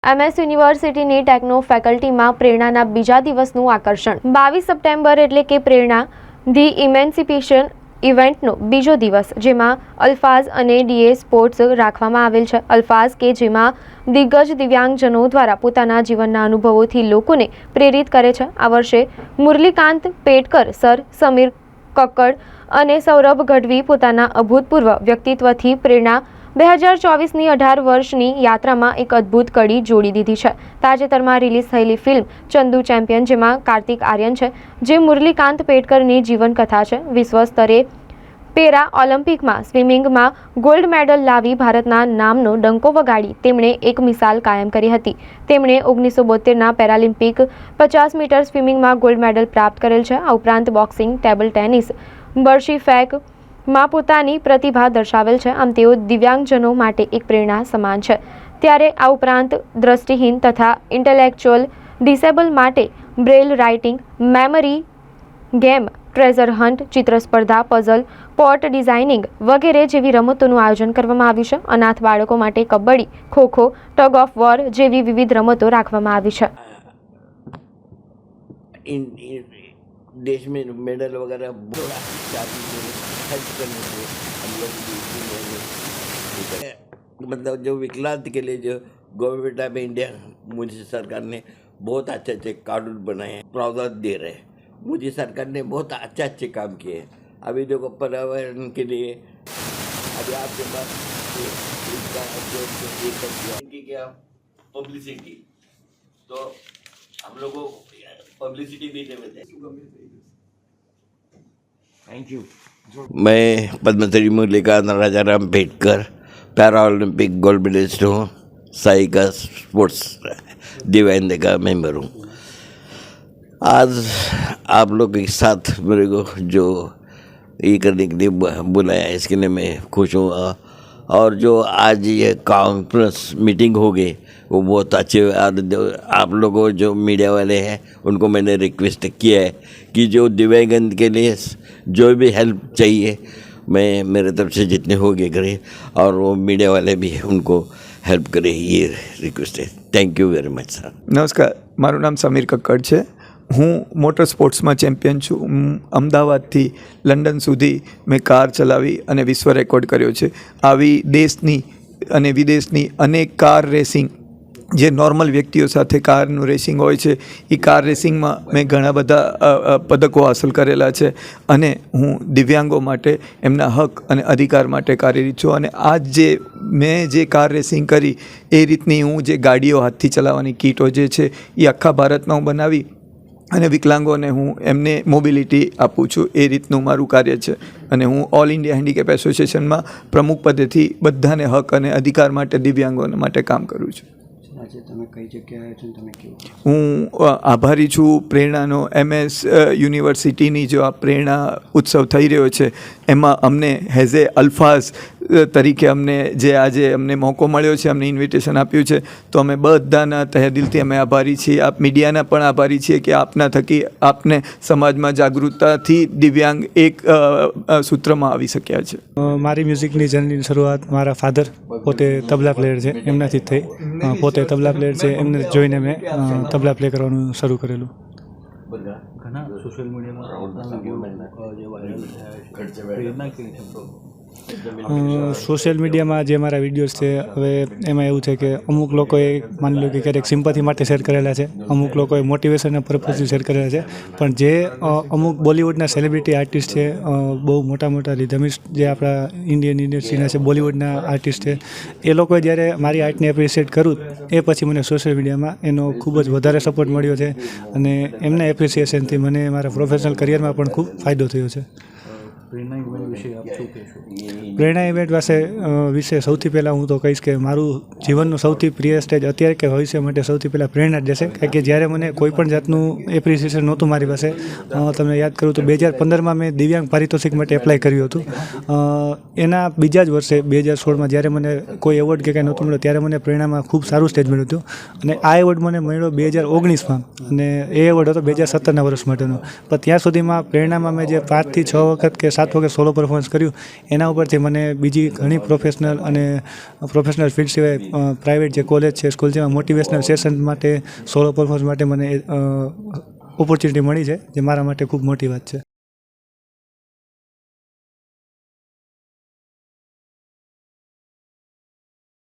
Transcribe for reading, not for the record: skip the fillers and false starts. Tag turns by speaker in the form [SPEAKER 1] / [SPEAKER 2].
[SPEAKER 1] MS યુનિવર્સિટીની techno ફેકલ્ટીમાં પ્રેરણાના બીજા દિવસનું આકર્ષણ 22 સપ્ટેમ્બર એટલે કે પ્રેરણા ધી ઇમેન્સિપેશન ઇવેન્ટનો બીજો દિવસ, જેમાં અલ્ફાઝ અને ડીએ સ્પોર્ટ્સ રાખવામાં આવેલ છે. અલ્ફાઝ કે જેમાં દિગ્ગજ દિવ્યાંગજનો દ્વારા પોતાના જીવનના અનુભવોથી લોકોને પ્રેરિત કરે છે. આ વર્ષે મુરલીકાંત પેટકર સર, સમીર કક્કડ અને સૌરભ ગઢવી પોતાના અભૂતપૂર્વ વ્યક્તિત્વથી પ્રેરણા 2024ની 18 વર્ષની યાત્રામાં એક અદ્ભુત કડી જોડી દીધી છે. તાજેતરમાં રિલીઝ થયેલી ફિલ્મ ચંદુ ચેમ્પિયન, જેમાં કાર્તિક આર્યન છે, જે મુરલીકાંત પેટકરની જીવનકથા છે. વિશ્વ સ્તરે પેરા ઓલિમ્પિકમાં સ્વિમિંગમાં ગોલ્ડ મેડલ લાવી ભારતના નામનો ડંકો વગાડી તેમણે એક મિસાલ કાયમ કરી હતી. તેમણે 1972ના પેરાલિમ્પિક 50 મીટર સ્વિમિંગમાં ગોલ્ડ મેડલ પ્રાપ્ત કરેલ છે. આ ઉપરાંત બોક્સિંગ, ટેબલ ટેનિસ, બરશી ફેંક માં પોતાની પ્રતિભા દર્શાવેલ છે. આમ તેઓ દિવ્યાંગજનો માટે એક પ્રેરણા સમાન છે. ત્યારે આ ઉપરાંત દ્રષ્ટિહીન તથા ઇન્ટેલેક્ચ્યુઅલ ડિસેબલ માટે Braille writing, memory game, treasure hunt, ચિત્ર સ્પર્ધા, પઝલ, પોટ ડિઝાઇનિંગ વગેરે જેવી રમતોનું આયોજન કરવામાં આવ્યું છે. અનાથ બાળકો માટે kabaddi, kho kho, tug of war જેવી વિવિધ રમતો રાખવામાં આવી છે.
[SPEAKER 2] देश में मेडल वगैरह खर्च करने से हम लोग मतलब जो विकलांग के लिए जो गवर्नमेंट ऑफ इंडिया मोदी सरकार ने बहुत अच्छे अच्छे कानून बनाए हैं, प्रावधान दे रहे हैं. मोदी सरकार ने बहुत अच्छे काम किए हैं. अभी देखो पर्यावरण के लिए अभी आपके पास इनकी क्या पब्लिसिटी, तो हम लोग को पब्लिसिटी भी देते हैं. Thank you. मैं Padmashri Murlikant Rajaram Petkar para Olympic gold medalist हूँ. साई का स्पोर्ट्स दिव्यांग का मेंबर हूँ. आज आप लोग के साथ मेरे को जो ये करने के लिए बुलाया, इसके लिए मैं खुश हूँ. और जो आज ये कॉन्फ्रेंस मीटिंग हो गई वो बहुत अच्छे. आप लोगों जो मीडिया वाले हैं उनको मैंने रिक्वेस्ट किया है कि जो दिव्यांग के लिए जो भी हेल्प चाहिए मैं मेरे तरफ से जितने हो गए करें, और वो मीडिया वाले भी उनको हेल्प करें, ये रिक्वेस्ट है. Thank you very much sir.
[SPEAKER 3] નમસ્કાર, મારું નામ સમીર કક્કડ છે. હું મોટર સ્પોર્ટ્સમાં ચેમ્પિયન છું. અમદાવાદથી લંડન સુધી મેં કાર ચલાવી અને વિશ્વ રેકોર્ડ કર્યો છે. આવી દેશની અને વિદેશની અનેક કાર રેસિંગ, જે નોર્મલ વ્યક્તિઓ સાથે કારનું રેસિંગ હોય છે, એ કાર રેસિંગમાં મેં ઘણા બધા પદકો હાંસલ કરેલા છે. અને હું દિવ્યાંગો માટે એમના હક અને અધિકાર માટે કાર્યરત છું. અને આજ જે મેં જે કાર રેસિંગ કરી એ રીતની હું જે ગાડીઓ હાથથી ચલાવવાની કીટો જે છે એ આખા ભારતમાં હું બનાવી અને વિકલાંગોને હું એમને મોબિલિટી આપું છું. એ રીતનું મારું કાર્ય છે. અને હું ઓલ ઇન્ડિયા હેન્ડીકેપ એસોસિએશનમાં પ્રમુખ પદેથી બધાને હક અને અધિકાર માટે, દિવ્યાંગોને માટે કામ કરું છું.
[SPEAKER 4] આજે તમે કઈ જગ્યાએ છો, તમે કેવું?
[SPEAKER 3] હું આભારી છું પ્રેરણાનો. MS યુનિવર્સિટીની જો આ પ્રેરણા ઉત્સવ થઈ રહ્યો છે એમાં અમને હેઝ એ અલ્ફાઝ તરીકે અમને જે આજે અમને મોકો મળ્યો છે, અમને ઇન્વિટેશન આપ્યું છે, તો અમે બધાના તહેદિલથી અમે આભારી છીએ. આપ મીડિયાના પણ આભારી છીએ કે આપના થકી આપને સમાજમાં જાગૃતતાથી દિવ્યાંગ એક સૂત્રમાં આવી શક્યા છે.
[SPEAKER 5] મારી મ્યુઝિકની જર્નીની શરૂઆત મારા ફાધર પોતે તબલા પ્લેયર છે એમનાથી જ થઈ. પોતે તબલા પ્લેયર છે, એમને જોઈને મેં તબલા પ્લે કરવાનું શરૂ કરેલું.
[SPEAKER 4] ઘણા સોશિયલ
[SPEAKER 5] સોશિયલ મીડિયામાં જે મારા વિડીયોઝ છે, હવે એમાં એવું છે કે અમુક લોકોએ માની લો કે ક્યારેક સિમ્પથી માટે શેર કરેલા છે, અમુક લોકોએ મોટિવેશનના પર્પઝથી શેર કરેલા છે. પણ જે અમુક બોલિવૂડના સેલિબ્રિટી આર્ટિસ્ટ છે, બહુ મોટા મોટા રિધમિસ્ટ જે આપણા ઇન્ડિયન ઇન્ડસ્ટ્રીના છે, બોલિવૂડના આર્ટિસ્ટ છે, એ લોકોએ જ્યારે મારી આર્ટને એપ્રિશિએટ કરું એ પછી મને સોશિયલ મીડિયામાં એનો ખૂબ જ વધારે સપોર્ટ મળ્યો છે. અને એમના એપ્રિસિએશનથી મને મારા પ્રોફેશનલ કરિયરમાં પણ ખૂબ ફાયદો થયો છે. પ્રેરણા ઇવેન્ટ વિશે સૌથી પહેલાં હું તો કહીશ કે મારું જીવનનું સૌથી પ્રિય સ્ટેજ અત્યારે કે ભવિષ્ય માટે સૌથી પહેલાં પ્રેરણા જ રહેશે. કારણ કે જ્યારે મને કોઈ પણ જાતનું એપ્રિસિએશન નહોતું મારી પાસે, તમને યાદ કરું તો 2015માં મેં દિવ્યાંગ પારિતોષિક માટે એપ્લાય કર્યું હતું. એના બીજા જ વર્ષે 2016માં જ્યારે મને કોઈ એવોર્ડ કે કાંઈ નહોતું મળ્યું, ત્યારે મને પ્રેરણામાં ખૂબ સારું સ્ટેજ મળ્યું હતું. અને આ એવોર્ડ મને મળ્યો 2019માં, અને એ એવોર્ડ હતો 2017ના વર્ષ માટેનો. પણ ત્યાં સુધીમાં પ્રેરણામાં મેં જે 5 થી 6 વખત કે 7 વખત સોલો પરફોર્મન્સ કર્યું, એના ઉપરથી મને બીજી ઘણી પ્રોફેશનલ ફિલ્ડ સિવાય પ્રાઇવેટ જે કોલેજ છે સ્કૂલ છે એમાં મોટિવેશનલ સેશન માટે સોલો પરફોર્મન્સ માટે મને ઓપોર્ચ્યુનિટી મળી છે જે મારા માટે ખૂબ મોટી વાત છે.